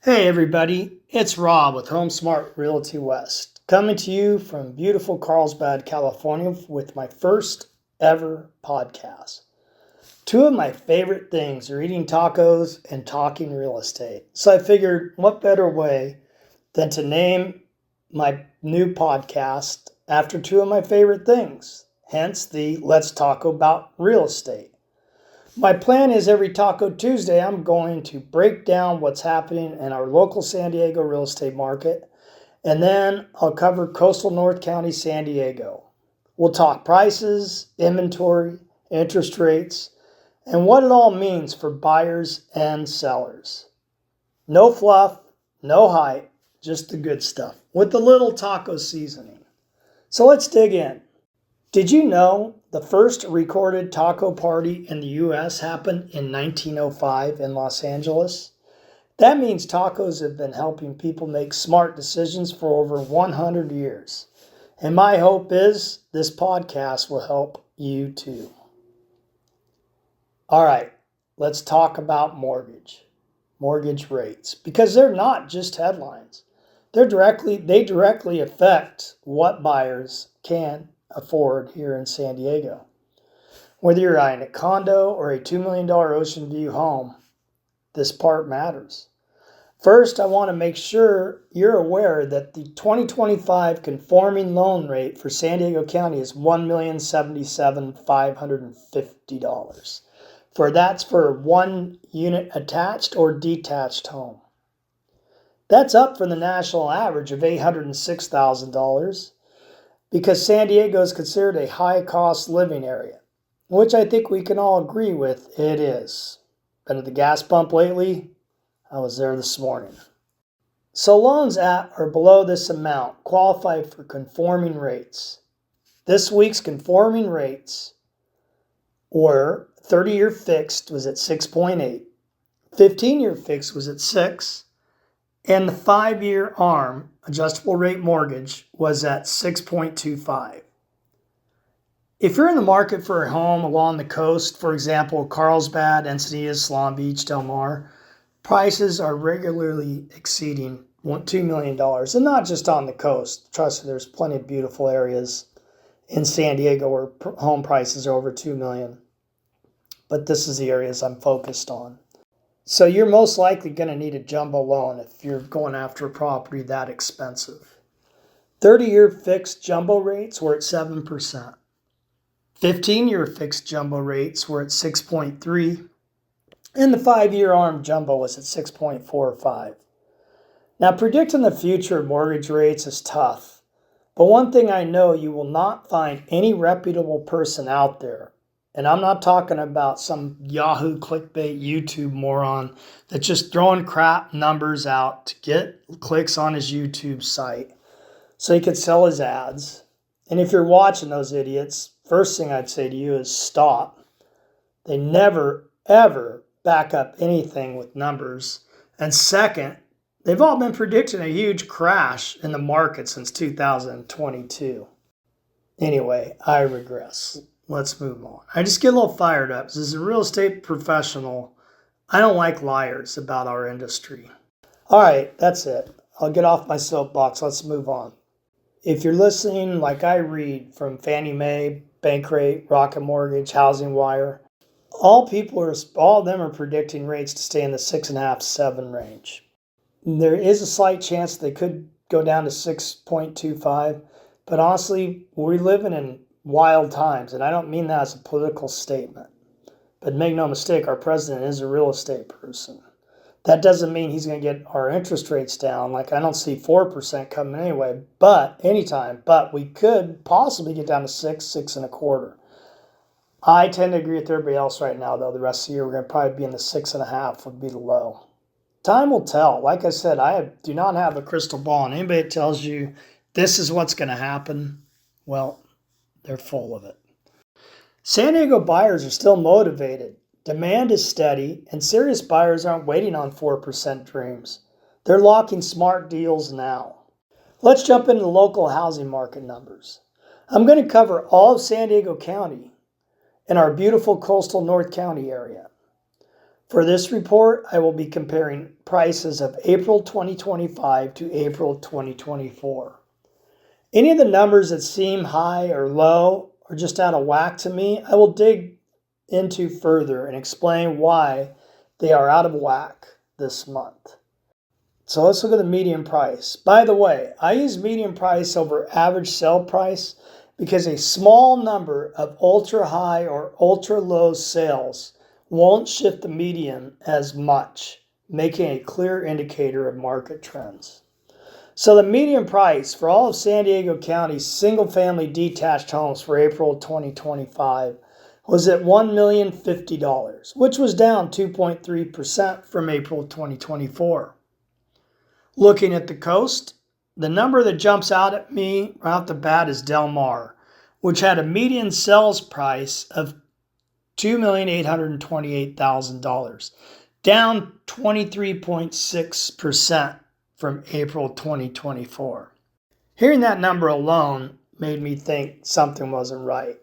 Hey everybody, it's Rob with HomeSmart Realty West, coming to you from beautiful Carlsbad, California with my first ever podcast. Two of my favorite things are eating tacos and talking real estate. So I figured what better way than to name my new podcast after two of my favorite things, hence the Let's Talk About Real Estate. My plan is every Taco Tuesday, I'm going to break down what's happening in our local San Diego real estate market, and then I'll cover coastal North County, San Diego. We'll talk prices, inventory, interest rates, and what it all means for buyers and sellers. No fluff, no hype, just the good stuff with a little taco seasoning. So let's dig in. Did you know the first recorded taco party in the U.S. happened in 1905 in Los Angeles? That means tacos have been helping people make smart decisions for over 100 years. And my hope is this podcast will help you too. All right, let's talk about mortgage rates, because they're not just headlines. They directly affect what buyers can afford here in San Diego. Whether you're eyeing a condo or a $2 million ocean view home, this part matters. First, I want to make sure you're aware that the 2025 conforming loan rate for San Diego County is $1,077,550. That's for one unit attached or detached home. That's up from the national average of $806,000. Because San Diego is considered a high-cost living area, which I think we can all agree with it is. Been at the gas pump lately? I was there this morning. So loans at or below this amount qualify for conforming rates. This week's conforming rates were 30-year fixed was at 6.8, 15-year fixed was at 6, and the 5-year ARM, adjustable rate mortgage, was at 6.25. If you're in the market for a home along the coast, for example, Carlsbad, Encinitas, Long Beach, Del Mar, prices are regularly exceeding $2 million. And not just on the coast. Trust me, there's plenty of beautiful areas in San Diego where home prices are over $2 million. But this is the areas I'm focused on. So you're most likely going to need a jumbo loan if you're going after a property that expensive. 30-year fixed jumbo rates were at 7%. 15-year fixed jumbo rates were at 6.3%. And the 5-year ARM jumbo was at 6.45. Now, predicting the future of mortgage rates is tough. But one thing I know, you will not find any reputable person out there. And I'm not talking about some Yahoo clickbait YouTube moron that's just throwing crap numbers out to get clicks on his YouTube site so he could sell his ads. And if you're watching those idiots, first thing I'd say to you is stop. They never, ever back up anything with numbers. And second, they've all been predicting a huge crash in the market since 2022. Anyway, I regress. Let's move on. I just get a little fired up. As a real estate professional, I don't like liars about our industry. All right, that's it. I'll get off my soapbox. Let's move on. If you're listening like I read from Fannie Mae, Bankrate, Rocket Mortgage, Housing Wire, all of them are predicting rates to stay in the 6.5, 7 range. There is a slight chance they could go down to 6.25, but honestly, we're living in wild times, and I don't mean that as a political statement. But make no mistake, our president is a real estate person. That doesn't mean he's going to get our interest rates down. Like, I don't see 4% coming anyway, anytime. But we could possibly get down to 6, 6.25. I tend to agree with everybody else right now, though. The rest of the year, we're going to probably be in the 6.5 would be the low. Time will tell. Like I said, I do not have a crystal ball, and anybody that tells you this is what's going to happen, well, they're full of it. San Diego buyers are still motivated. Demand is steady, and serious buyers aren't waiting on 4% dreams. They're locking smart deals now. Let's jump into the local housing market numbers. I'm going to cover all of San Diego County and our beautiful coastal North County area. For this report, I will be comparing prices of April 2025 to April 2024. Any of the numbers that seem high or low or just out of whack to me, I will dig into further and explain why they are out of whack this month. So let's look at the median price. By the way, I use median price over average sale price because a small number of ultra high or ultra low sales won't shift the median as much, making a clear indicator of market trends. So the median price for all of San Diego County's single-family detached homes for April 2025 was at $1,050,000, which was down 2.3% from April 2024. Looking at the coast, the number that jumps out at me right off the bat is Del Mar, which had a median sales price of $2,828,000, down 23.6% from April 2024. Hearing that number alone made me think something wasn't right.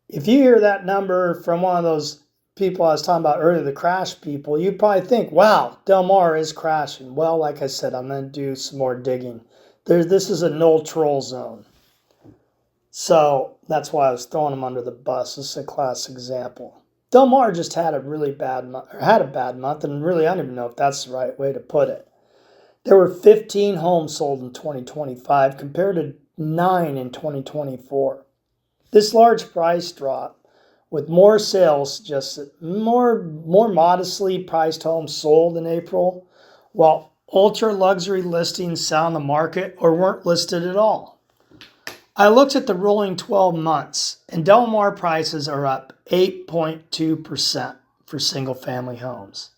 If you hear that number from one of those people I was talking about earlier, the crash people, you probably think, wow, Del Mar is crashing. Well, like I said, I'm going to do some more digging. This is a no troll zone. So that's why I was throwing them under the bus. This is a classic example. Del Mar just had a really bad month, or had a bad month, and really I don't even know if that's the right way to put it. There were 15 homes sold in 2025 compared to 9 in 2024. This large price drop, with more sales, just more modestly priced homes sold in April, while ultra luxury listings sat on the market or weren't listed at all. I looked at the rolling 12 months, and Del Mar prices are up 8.2% for single-family homes.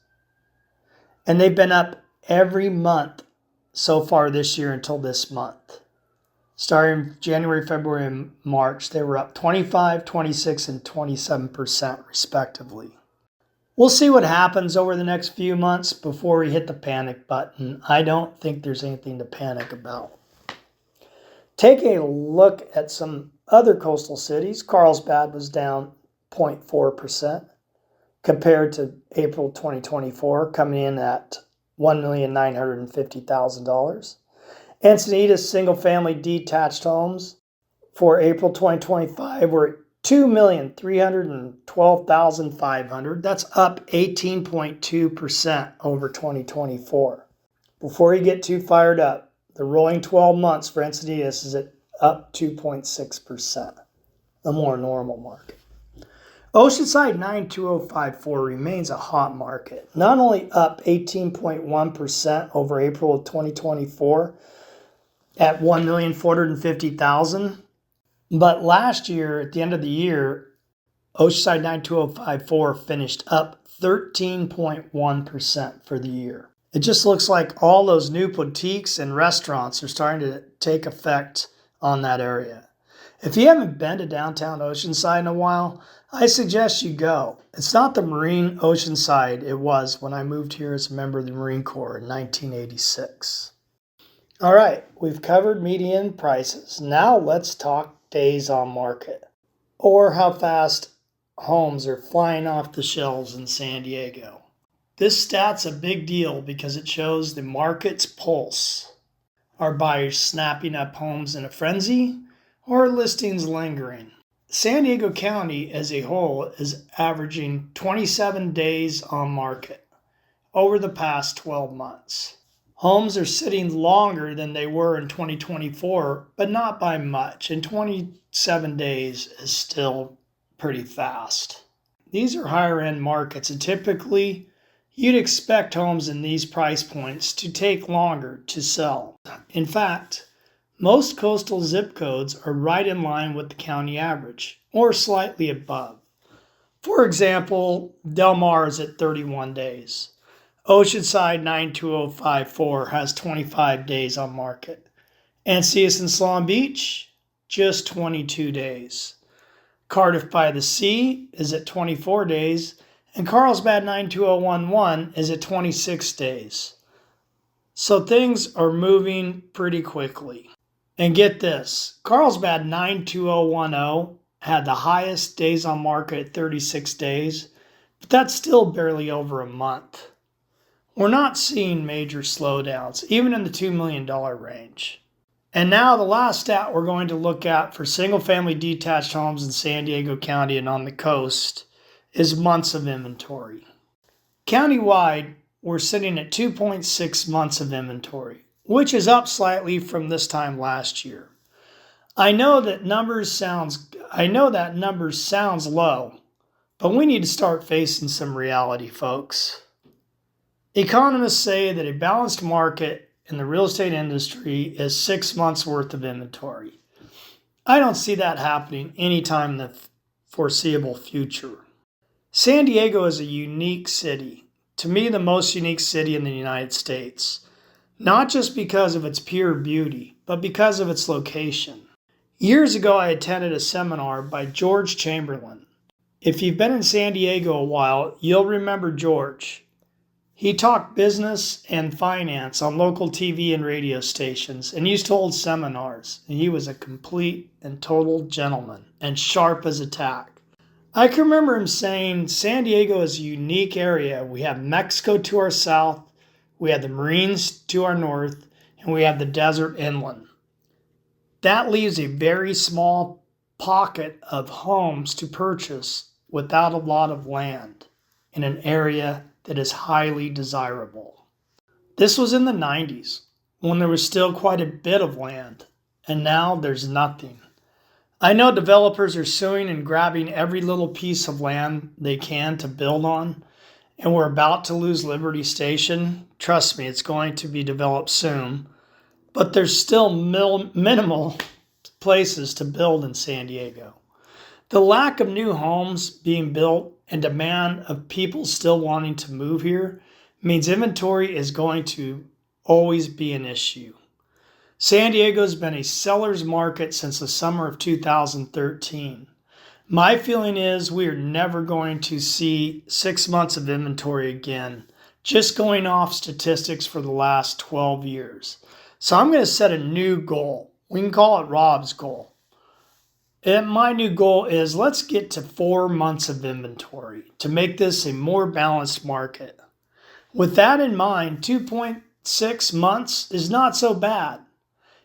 And they've been up every month so far this year until this month. Starting January, February, and March, they were up 25, 26, and 27% respectively. We'll see what happens over the next few months before we hit the panic button. I don't think there's anything to panic about. Take a look at some other coastal cities. Carlsbad was down 0.4% compared to April 2024, coming in at $1,950,000. Encinitas single-family detached homes for April 2025 were at $2,312,500. That's up 18.2% over 2024. Before you get too fired up, the rolling 12 months for Encinitas is at up 2.6%, a more normal market. Oceanside 92054 remains a hot market, not only up 18.1% over April of 2024, at $1,450,000. But last year, at the end of the year, Oceanside 92054 finished up 13.1% for the year. It just looks like all those new boutiques and restaurants are starting to take effect on that area. If you haven't been to downtown Oceanside in a while, I suggest you go. It's not the Marine Oceanside it was when I moved here as a member of the Marine Corps in 1986. All right, we've covered median prices. Now let's talk days on market, or how fast homes are flying off the shelves in San Diego. This stat's a big deal because it shows the market's pulse. Are buyers snapping up homes in a frenzy, or are listings lingering? San Diego County as a whole is averaging 27 days on market over the past 12 months. Homes are sitting longer than they were in 2024, but not by much, and 27 days is still pretty fast. These are higher end markets, and typically you'd expect homes in these price points to take longer to sell. In fact, most coastal zip codes are right in line with the county average, or slightly above. For example, Del Mar is at 31 days. Oceanside 92054 has 25 days on market. Encinitas and Solana Beach, just 22 days. Cardiff by the Sea is at 24 days, and Carlsbad 92011 is at 26 days. So things are moving pretty quickly. And get this, Carlsbad 92010 had the highest days on market at 36 days, but that's still barely over a month. We're not seeing major slowdowns, even in the $2 million range. And now the last stat we're going to look at for single-family detached homes in San Diego County and on the coast is months of inventory. Countywide, we're sitting at 2.6 months of inventory, which is up slightly from this time last year. I know that numbers sounds low, but we need to start facing some reality, folks. Economists say that a balanced market in the real estate industry is 6 months worth of inventory. I don't see that happening anytime in the foreseeable future. San Diego is a unique city, to me the most unique city in the United States, not just because of its pure beauty, but because of its location. Years ago, I attended a seminar by George Chamberlain. If you've been in San Diego a while, you'll remember George. He talked business and finance on local TV and radio stations and used to hold seminars, and he was a complete and total gentleman and sharp as a tack. I can remember him saying San Diego is a unique area. We have Mexico to our south, we have the Marines to our north, and we have the desert inland. That leaves a very small pocket of homes to purchase without a lot of land in an area that is highly desirable. This was in the 90s when there was still quite a bit of land, and now there's nothing. I know developers are suing and grabbing every little piece of land they can to build on, and we're about to lose Liberty Station. Trust me, it's going to be developed soon, but there's still minimal places to build in San Diego. The lack of new homes being built and demand of people still wanting to move here means inventory is going to always be an issue. San Diego's been a seller's market since the summer of 2013. My feeling is we are never going to see 6 months of inventory again, just going off statistics for the last 12 years. So I'm going to set a new goal. We can call it Rob's goal. And my new goal is let's get to 4 months of inventory to make this a more balanced market. With that in mind, 2.6 months is not so bad.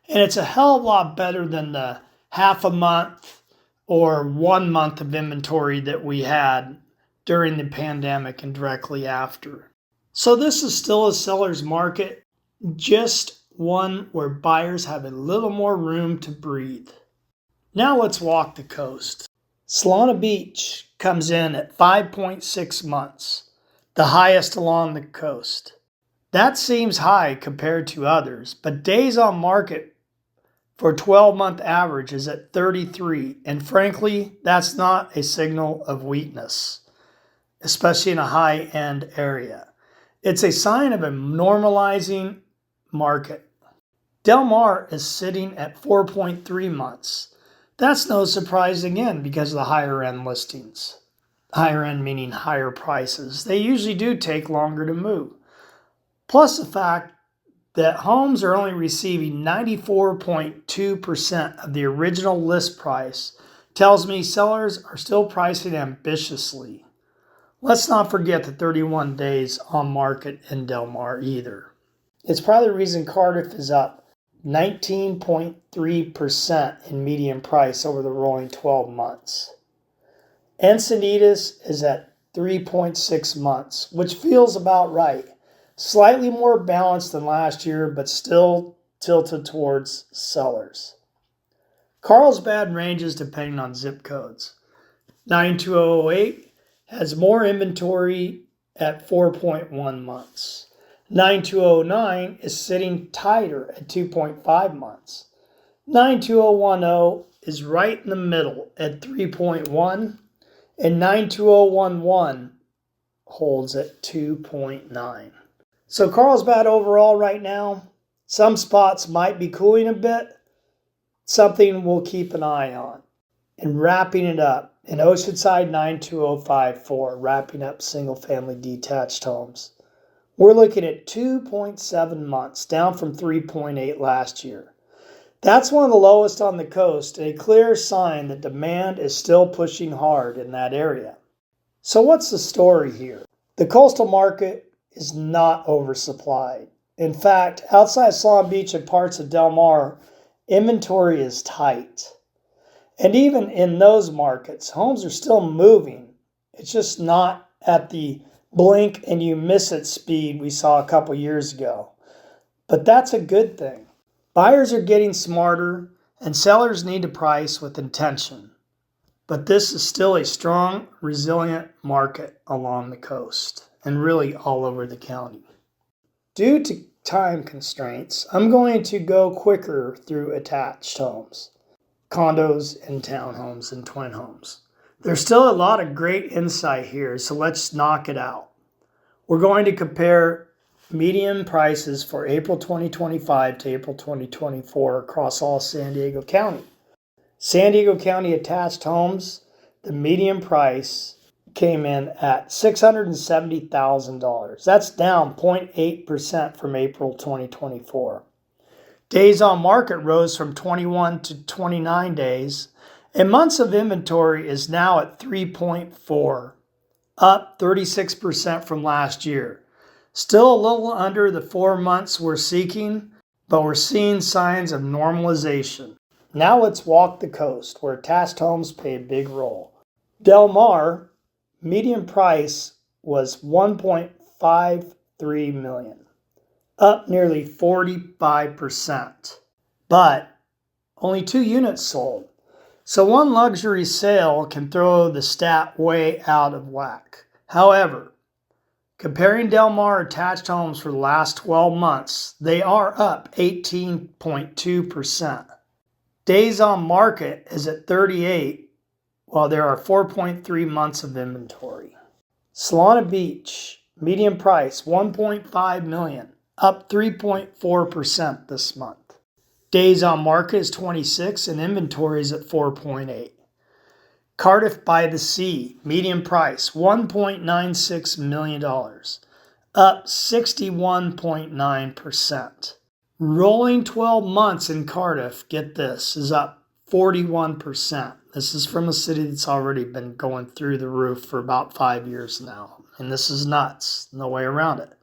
And it's a hell of a lot better than the half a month or 1 month of inventory that we had during the pandemic and directly after. So this is still a seller's market, just one where buyers have a little more room to breathe. Now let's walk the coast. Solana Beach comes in at 5.6 months, the highest along the coast. That seems high compared to others, but days on market for 12-month average is at 33, and frankly, that's not a signal of weakness, especially in a high-end area. It's a sign of a normalizing market. Del Mar is sitting at 4.3 months. That's no surprise again because of the higher end listings. Higher end meaning higher prices. They usually do take longer to move. Plus the fact that homes are only receiving 94.2% of the original list price tells me sellers are still pricing ambitiously. Let's not forget the 31 days on market in Del Mar either. It's probably the reason Cardiff is up 19.3% in median price over the rolling 12 months. Encinitas is at 3.6 months, which feels about right. Slightly more balanced than last year, but still tilted towards sellers. Carlsbad ranges depending on zip codes. 92008 has more inventory at 4.1 months. 92009 is sitting tighter at 2.5 months. 92010 is right in the middle at 3.1, and 92011 holds at 2.9. So Carlsbad overall right now, some spots might be cooling a bit, something we'll keep an eye on. And wrapping it up, in Oceanside 92054, wrapping up single-family detached homes. We're looking at 2.7 months, down from 3.8 last year. That's one of the lowest on the coast, and a clear sign that demand is still pushing hard in that area. So what's the story here? The coastal market is not oversupplied. In fact, outside Solana Beach and parts of Del Mar, inventory is tight. And even in those markets, homes are still moving. It's just not at the blink and you miss it speed we saw a couple years ago. But that's a good thing. Buyers are getting smarter and sellers need to price with intention. But this is still a strong, resilient market along the coast and really all over the county. Due to time constraints, I'm going to go quicker through attached homes, condos and townhomes and twin homes. There's still a lot of great insight here, so let's knock it out. We're going to compare median prices for April 2025 to April 2024 across all San Diego County. San Diego County attached homes, the median price came in at $670,000. That's down 0.8% from April 2024. Days on market rose from 21 to 29 days, and months of inventory is now at 3.4, up 36% from last year. Still a little under the 4 months we're seeking, but we're seeing signs of normalization. Now let's walk the coast, where attached homes play a big role. Del Mar, median price was $1.53 million, up nearly 45%, but only 2 units sold. So one luxury sale can throw the stat way out of whack. However, comparing Del Mar attached homes for the last 12 months, they are up 18.2%. Days on market is at 38, while there are 4.3 months of inventory. Solana Beach, median price $1.5 million, up 3.4% this month. Days on market is 26 and inventory is at 4.8. Cardiff by the Sea, median price $1.96 million, up 61.9%. Rolling 12 months in Cardiff, get this, is up 41%. This is from a city that's already been going through the roof for about 5 years now. And this is nuts. No way around it.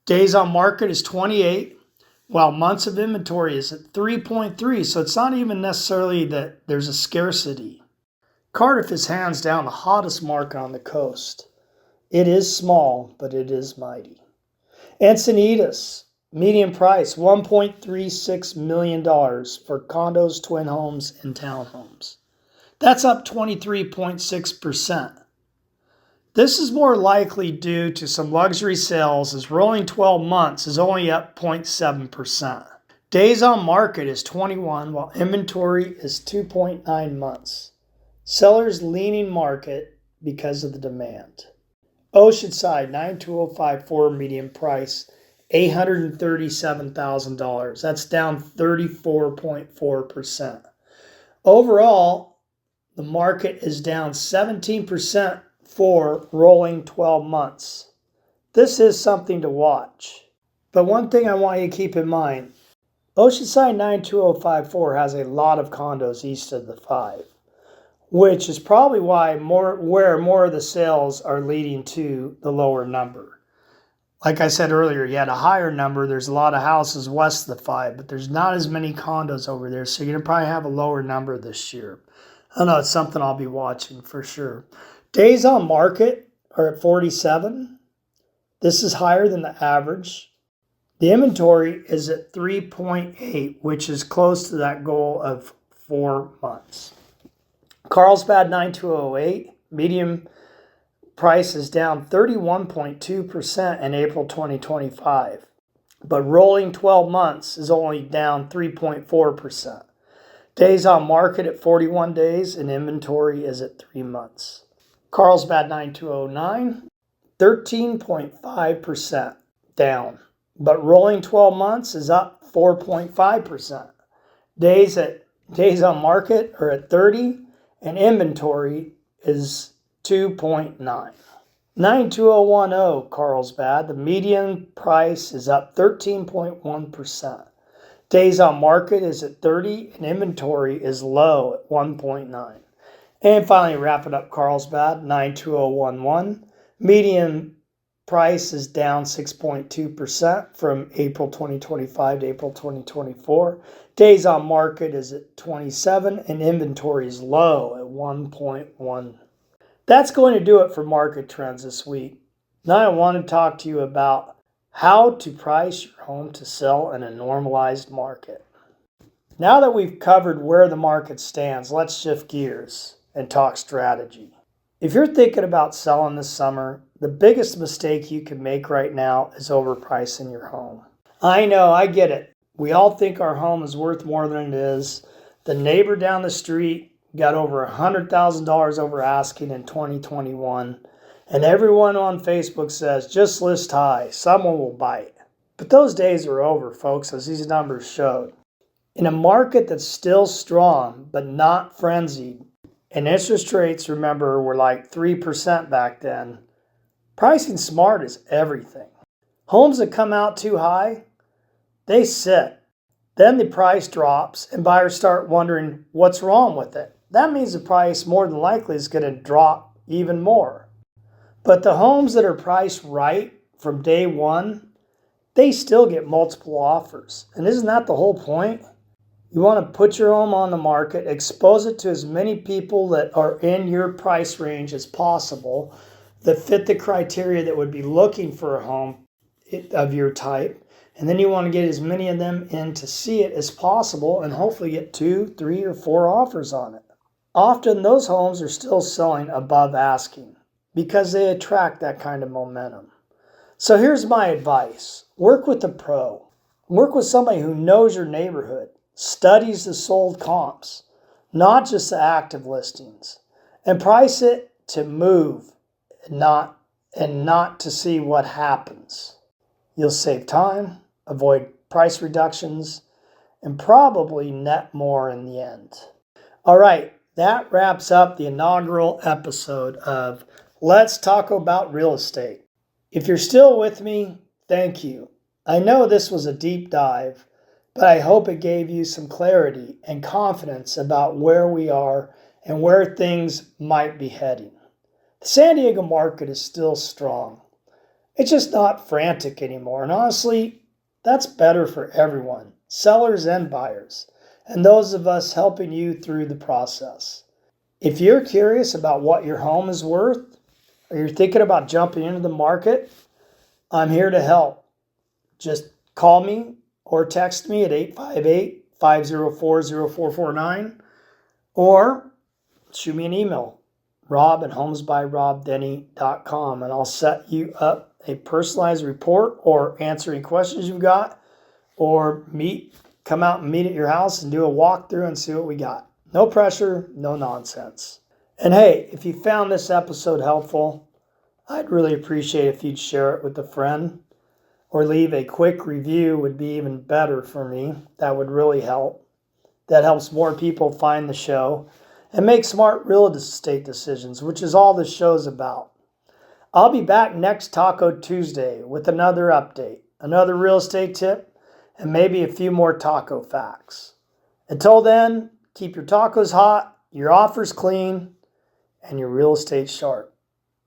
Days on market is 28, while months of inventory is at 3.3. So it's not even necessarily that there's a scarcity. Cardiff is hands down the hottest market on the coast. It is small, but it is mighty. Encinitas, median price $1.36 million for condos, twin homes, and townhomes. That's up 23.6%. This is more likely due to some luxury sales, as rolling 12 months is only up 0.7%. Days on market is 21, while inventory is 2.9 months. Sellers leaning market because of the demand. Oceanside 92054 median price $837,000. That's down 34.4%. Overall, the market is down 17% for rolling 12 months. This is something to watch. But one thing I want you to keep in mind, Oceanside 92054 has a lot of condos east of the 5, which is probably where more of the sales are leading to the lower number. Like I said earlier, you had a higher number. There's a lot of houses west of the 5, but there's not as many condos over there, so you're going to probably have a lower number this year. I don't know, it's something I'll be watching for sure. Days on market are at 47. This is higher than the average. The inventory is at 3.8, which is close to that goal of 4 months. Carlsbad 9208, median price is down 31.2% in April 2025, but rolling 12 months is only down 3.4%. Days on market at 41 days and inventory is at 3 months. Carlsbad 9209, 13.5% down, but rolling 12 months is up 4.5%. Days on market are at 30 and inventory is 2.9. 92010 Carlsbad, the median price is up 13.1%. Days on market is at 30 and inventory is low at 1.9. And finally, wrapping up Carlsbad, 92011. Median price is down 6.2% from April 2025 to April 2024. Days on market is at 27 and inventory is low at 1.1. That's going to do it for market trends this week. Now I want to talk to you about how to price your home to sell in a normalized market. Now that we've covered where the market stands, let's shift gears and talk strategy. If you're thinking about selling this summer, the biggest mistake you can make right now is overpricing your home. I know, I get it. We all think our home is worth more than it is. The neighbor down the street got over $100,000 over asking in 2021, and everyone on Facebook says, just list high, someone will bite. But those days are over, folks, as these numbers showed. In a market that's still strong, but not frenzied, and interest rates, remember, were like 3% back then, pricing smart is everything. Homes that come out too high, they sit. Then the price drops and buyers start wondering what's wrong with it. That means the price more than likely is going to drop even more. But the homes that are priced right from day one, they still get multiple offers. And isn't that the whole point? You want to put your home on the market, expose it to as many people that are in your price range as possible, that fit the criteria that would be looking for a home of your type. And then you want to get as many of them in to see it as possible and hopefully get 2, 3, or 4 offers on it. Often those homes are still selling above asking because they attract that kind of momentum. So here's my advice. Work with a pro. Work with somebody who knows your neighborhood, studies the sold comps, not just the active listings, and price it to move and not to see what happens. You'll save time, avoid price reductions, and probably net more in the end. All right, that wraps up the inaugural episode of Let's Talk About Real Estate. If you're still with me, thank you. I know this was a deep dive, but I hope it gave you some clarity and confidence about where we are and where things might be heading. The San Diego market is still strong. It's just not frantic anymore, and honestly, that's better for everyone, sellers and buyers, and those of us helping you through the process. If you're curious about what your home is worth, or you're thinking about jumping into the market, I'm here to help. Just call me or text me at 858-504-0449 or shoot me an email, rob@homesbyrobdenny.com, and I'll set you up a personalized report or answer any questions you've got, or come out and meet at your house and do a walkthrough and see what we got. No pressure, no nonsense. And hey, if you found this episode helpful, I'd really appreciate if you'd share it with a friend or leave a quick review. Would be even better for me. That would really help. That helps more people find the show and make smart real estate decisions, which is all this show's about. I'll be back next Taco Tuesday with another update, another real estate tip, and maybe a few more taco facts. Until then, keep your tacos hot, your offers clean, and your real estate sharp.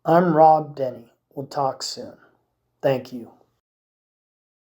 I'm Rob Denny. We'll talk soon. Thank you.